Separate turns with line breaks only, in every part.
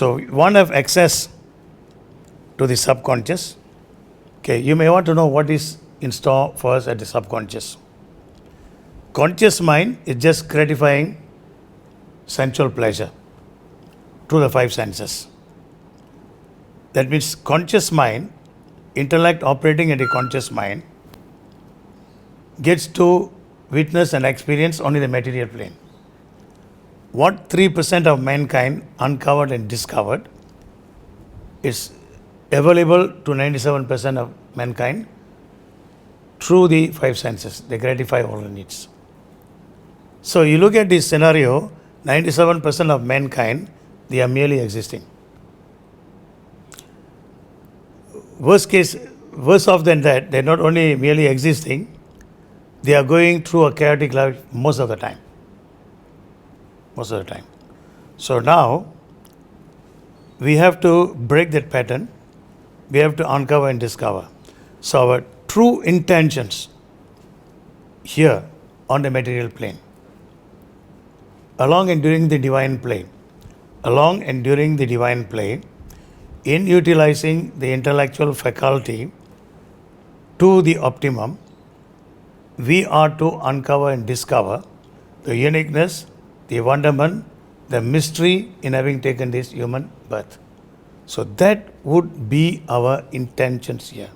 So we want to have access to the subconscious. Okay, you may want to know what is in store for us at the subconscious. Conscious mind is just gratifying sensual pleasure through the five senses. That means conscious mind, intellect operating at a conscious mind, gets to witness and experience only the material plane. What 3% of mankind uncovered and discovered is available to 97% of mankind through the five senses. They gratify all the needs. So you look at this scenario, 97% of mankind, they are merely existing. Worse off than that, they're not only merely existing, they are going through a chaotic life most of the time. So now, we have to break that pattern. We have to uncover and discover. So our true intentions here on the material plane, along and during the divine plane, in utilizing the intellectual faculty to the optimum, we are to uncover and discover the uniqueness, the wonderment, the mystery in having taken this human birth. So that would be our intentions here.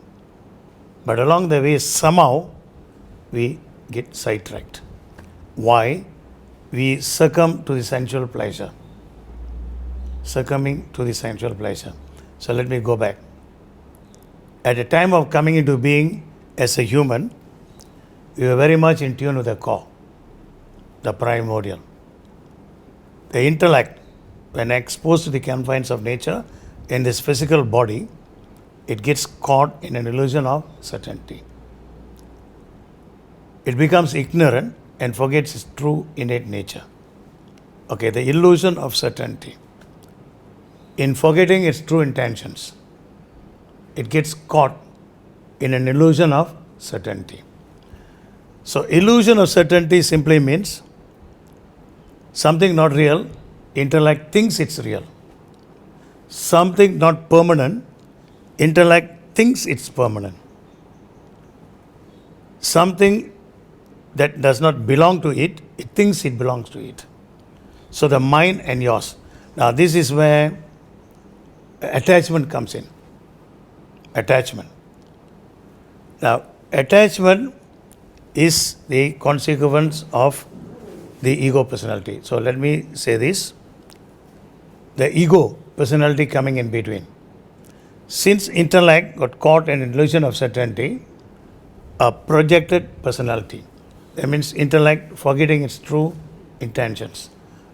But along the way, somehow we get sidetracked. Why? We succumb to the sensual pleasure. Succumbing to the sensual pleasure. So let me go back. At the time of coming into being as a human, we were very much in tune with the core, the primordial. The intellect, when exposed to the confines of nature in this physical body, it gets caught in an illusion of certainty. It becomes ignorant and forgets its true innate nature. Okay, the illusion of certainty. In forgetting its true intentions, it gets caught in an illusion of certainty. So, illusion of certainty simply means something not real, intellect thinks it's real. Something not permanent, intellect thinks it's permanent. Something that does not belong to it, it thinks it belongs to it. So the mind and yours. Now this is where attachment comes in. Attachment. Now attachment is the consequence of the ego personality. So let me say this. The ego personality coming in between. Since intellect got caught in an illusion of certainty, a projected personality. That means intellect forgetting its true intentions.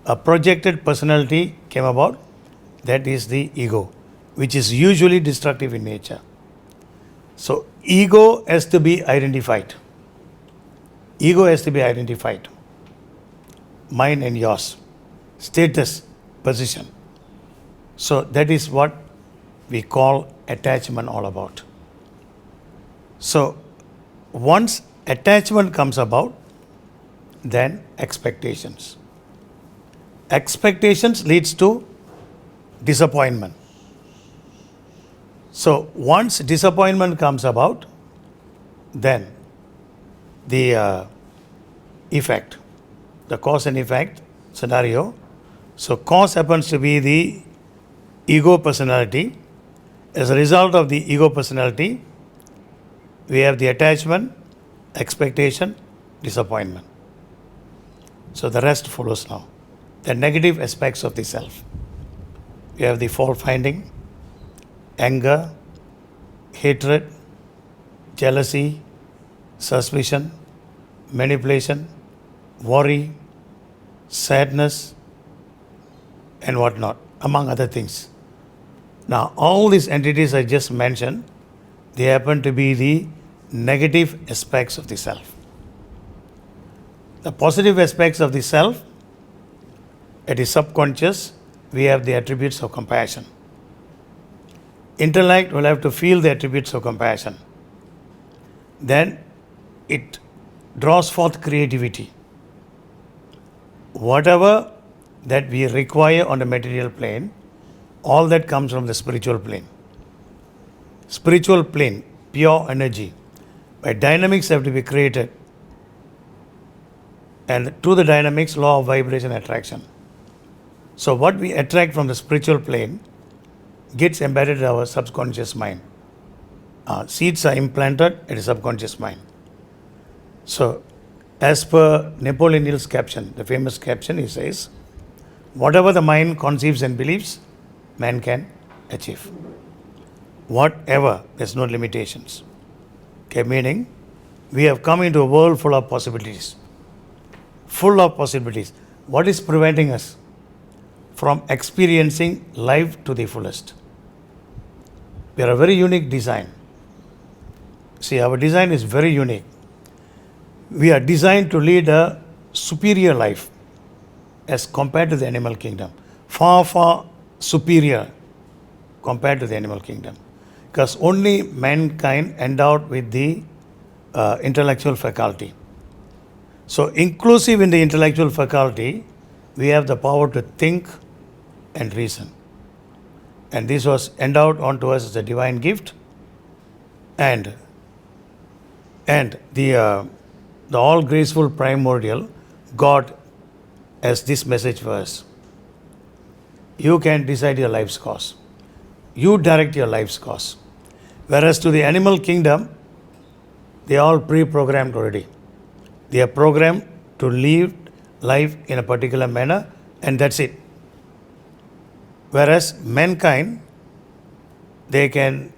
A projected personality came about, that is the ego, which is usually destructive in nature. So ego has to be identified. Ego has to be identified. Mine and yours. Status, position. So that is what we call attachment all about. So once attachment comes about, then expectations. Expectations leads to disappointment. So once disappointment comes about, then the effect, the cause and effect scenario. So cause happens to be the ego personality. As a result of the ego personality, we have the attachment, expectation, disappointment. So the rest follows now. The negative aspects of the self. We have the fault finding, anger, hatred, jealousy, suspicion, manipulation, worry, sadness, and whatnot, among other things. Now, all these entities I just mentioned, they happen to be the negative aspects of the self. The positive aspects of the self, at the subconscious, we have the attributes of compassion. Intellect will have to feel the attributes of compassion. Then it draws forth creativity. Whatever that we require on the material plane, All that comes from the spiritual plane. Spiritual plane, pure energy, where dynamics have to be created. And through the dynamics, law of vibration attraction. So what we attract from the spiritual plane gets embedded in our subconscious mind. Seeds are implanted in the subconscious mind. So as per Napoleon Hill's caption, the famous caption, he says, whatever the mind conceives and believes, man can achieve. Whatever, there's no limitations. Okay, meaning we have come into a world full of possibilities. Full of possibilities. What is preventing us from experiencing life to the fullest? We are a very unique design. See, our design is very unique. We are designed to lead a superior life as compared to the animal kingdom. Far, far superior compared to the animal kingdom. Because only mankind endowed with the intellectual faculty. So inclusive in the intellectual faculty, we have the power to think and reason. And this was endowed onto us as a divine gift. And the all graceful primordial God has this message for us. You can decide your life's course. You direct your life's course. Whereas to the animal kingdom, they are all pre-programmed already. They are programmed to live life in a particular manner, and that's it. Whereas mankind, they can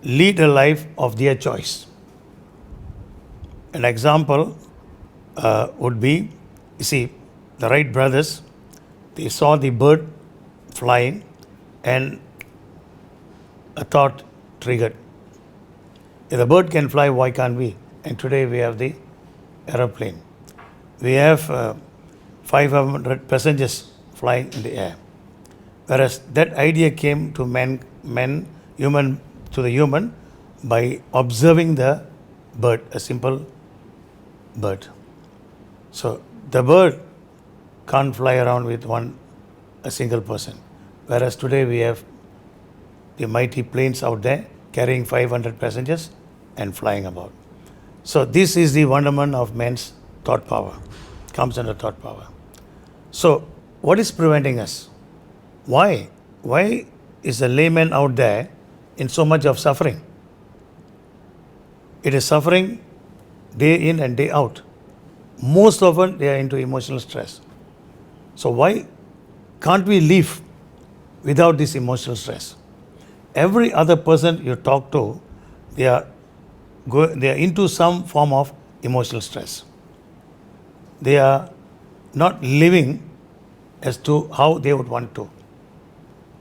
lead a life of their choice. An example would be, you see, the Wright brothers, they saw the bird flying and a thought triggered. If the bird can fly, why can't we? And today we have the aeroplane. We have 500 passengers flying in the air. Whereas that idea came to the human by observing the bird, a simple bird. So the bird can't fly around with a single person. Whereas today we have the mighty planes out there carrying 500 passengers and flying about. So this is the wonderment of man's thought power. Comes under thought power. So what is preventing us? Why? Why is the layman out there in so much of suffering? It is suffering day in and day out. Most often they are into emotional stress. So why can't we live without this emotional stress? Every other person you talk to, they are into some form of emotional stress. They are not living as to how they would want to.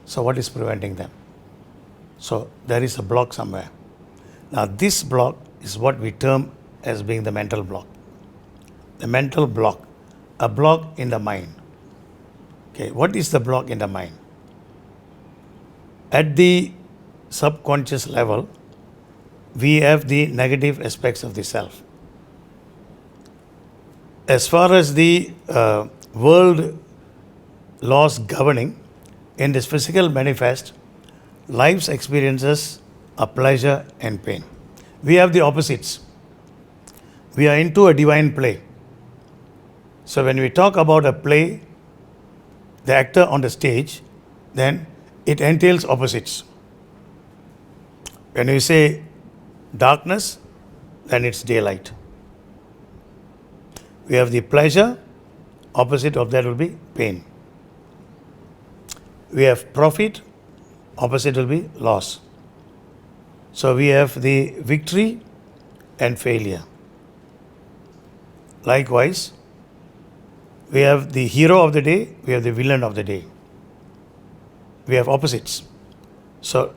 So what is preventing them? So there is a block somewhere. Now this block is what we term as being the mental block. The mental block, a block in the mind. Okay, what is the block in the mind? At the subconscious level, we have the negative aspects of the self. As far as the world laws governing, in this physical manifest, life's experiences are pleasure and pain. We have the opposites. We are into a divine play. So when we talk about a play, the actor on the stage, then it entails opposites. When we say darkness, then it's daylight. We have the pleasure, opposite of that will be pain. We have profit, opposite will be loss. So we have the victory and failure. Likewise, we have the hero of the day, we have the villain of the day. We have opposites. So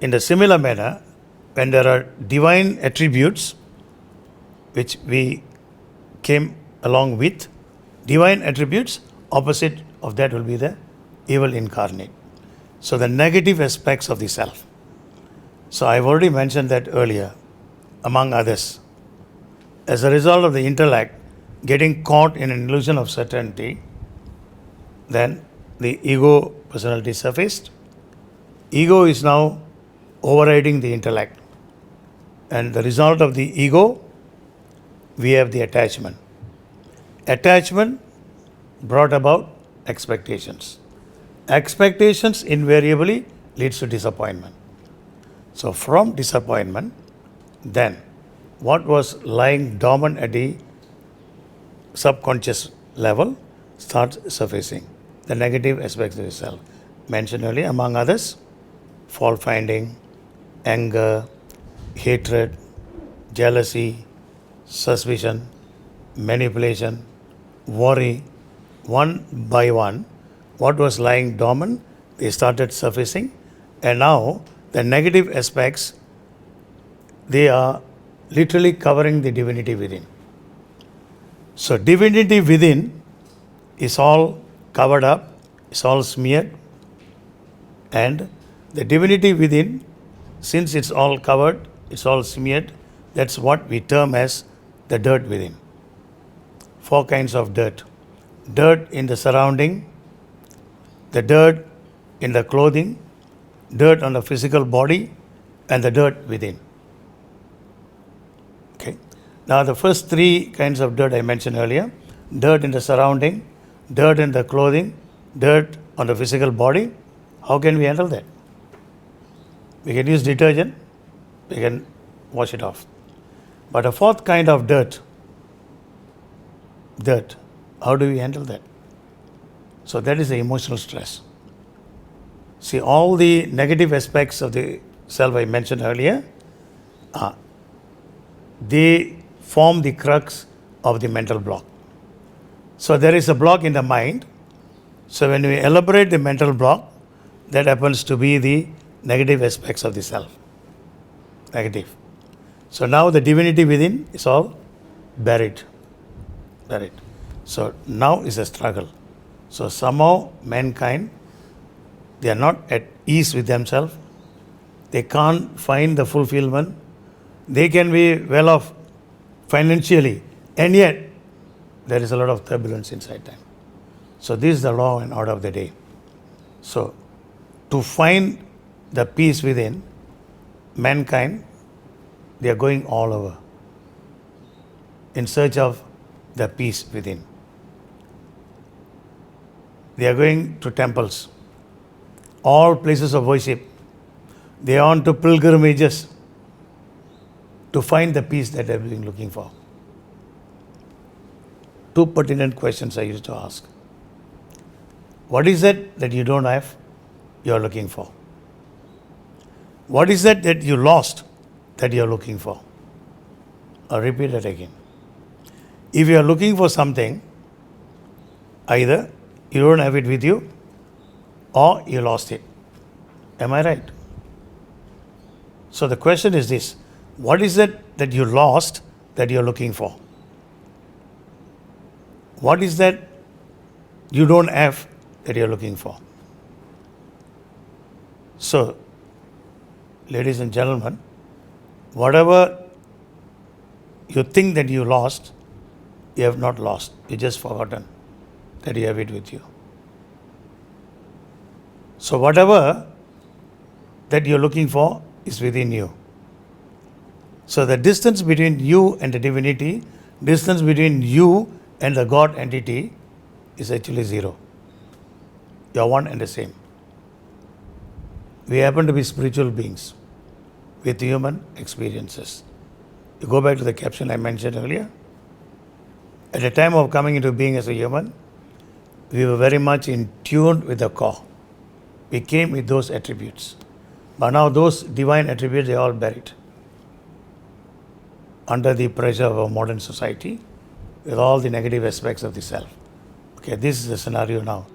in a similar manner, when there are divine attributes, which we came along with, divine attributes, opposite of that will be the evil incarnate. So the negative aspects of the self. So I've already mentioned that earlier, among others. As a result of the intellect getting caught in an illusion of certainty, then the ego personality surfaced. Ego is now overriding the intellect. And the result of the ego, we have the attachment. Attachment brought about expectations. Expectations invariably leads to disappointment. So from disappointment, then what was lying dormant at the subconscious level starts surfacing. The negative aspects of the self. Mentioned earlier, among others, fault finding, anger, hatred, jealousy, suspicion, manipulation, worry. One by one, what was lying dormant, they started surfacing, and now the negative aspects, they are literally covering the divinity within. So divinity within is all covered up, it's all smeared, and the divinity within, since it's all covered, it's all smeared, that's what we term as the dirt within. 4 kinds of dirt. Dirt in the surrounding, the dirt in the clothing, dirt on the physical body, and the dirt within. Okay. Now the first 3 kinds of dirt I mentioned earlier, dirt in the surrounding, dirt in the clothing, dirt on the physical body. How can we handle that? We can use detergent, we can wash it off. But a 4th kind of dirt, how do we handle that? So that is the emotional stress. See, all the negative aspects of the self I mentioned earlier, they form the crux of the mental block. So there is a block in the mind. So when we elaborate the mental block, that happens to be the negative aspects of the self. Negative. So now the divinity within is all buried. So now is a struggle. So somehow mankind, they are not at ease with themselves. They can't find the fulfillment. They can be well off financially, and yet there is a lot of turbulence inside them. So this is the law and order of the day. So to find the peace within, mankind, they are going all over in search of the peace within. They are going to temples, all places of worship. They are on to pilgrimages to find the peace that they have been looking for. 2 pertinent questions I used to ask. What is it that you don't have, you are looking for? What is it that you lost that you are looking for? I'll repeat that again. If you are looking for something, either you don't have it with you or you lost it. Am I right? So the question is this: what is it that you lost that you are looking for? What is that you don't have that you are looking for? So, ladies and gentlemen, whatever you think that you lost, you have not lost. You just forgotten that you have it with you. So whatever that you're looking for is within you. So the distance between you and the divinity, distance between you and the God entity is actually 0. You are one and the same. We happen to be spiritual beings with human experiences. You go back to the caption I mentioned earlier. At the time of coming into being as a human, we were very much in tune with the core. We came with those attributes. But now those divine attributes, they are all buried under the pressure of our modern society with all the negative aspects of the self. Okay, this is the scenario now.